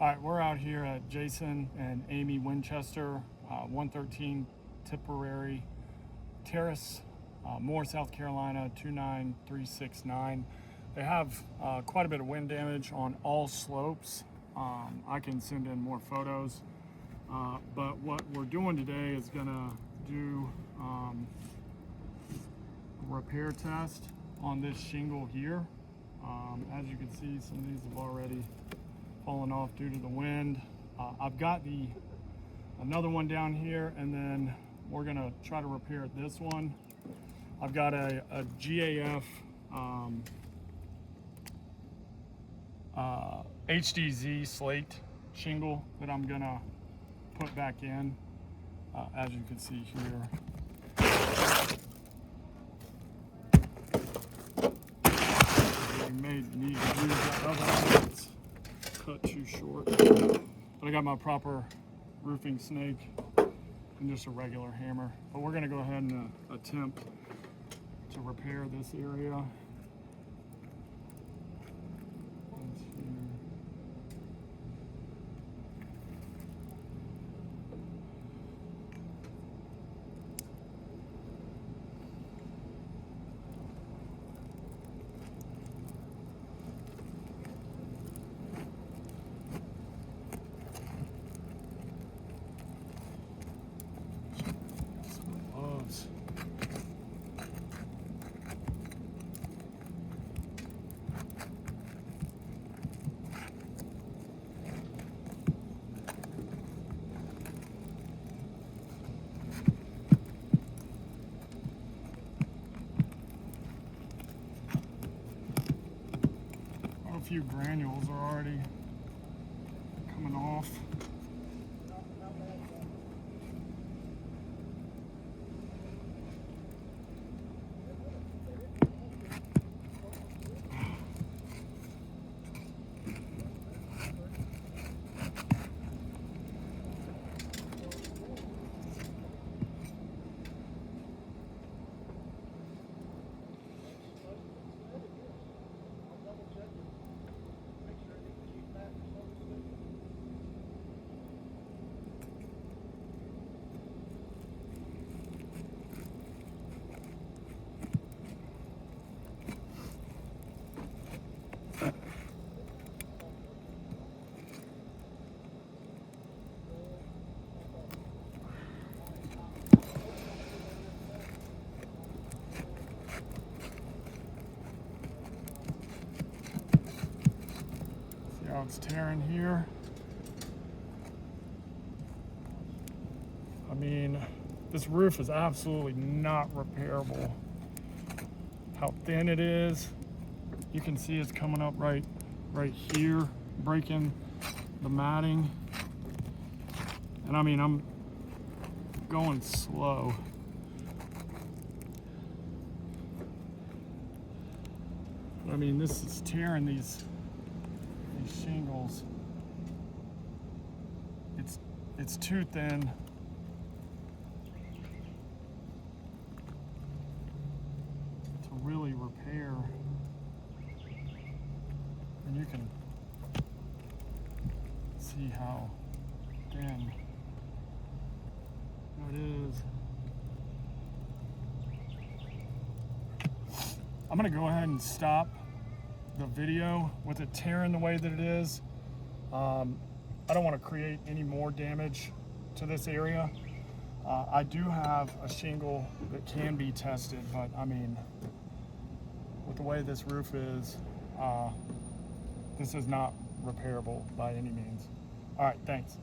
All right, we're out here at Jason and Amy Winchester, 113 Tipperary Terrace, Moore, South Carolina, 29369. They have quite a bit of wind damage on all slopes. I can send in more photos, but what we're doing today is gonna do a repair test on this shingle here. As you can see, some of these have already fallen off due to the wind. I've got another one down here, and then we're gonna try to repair this one. I've got a GAF HDZ slate shingle that I'm gonna put back in, as you can see here. You may need to use that other one. It's cut too short. But I got my proper roofing snake and just a regular hammer. But we're gonna go ahead and attempt to repair this area. A few granules are already coming off. It's tearing here. I mean, this roof is absolutely not repairable. How thin it is. You can see it's coming up right here, breaking the matting. And I mean, I'm going slow. I mean, this is tearing these shingles. It's too thin. To really repair. And you can see how thin it is. I'm gonna go ahead and stop the video with it tearing the way that it is. I don't want to create any more damage to this area. I do have a shingle that can be tested, but I mean, with the way this roof is, this is not repairable by any means. All right, thanks.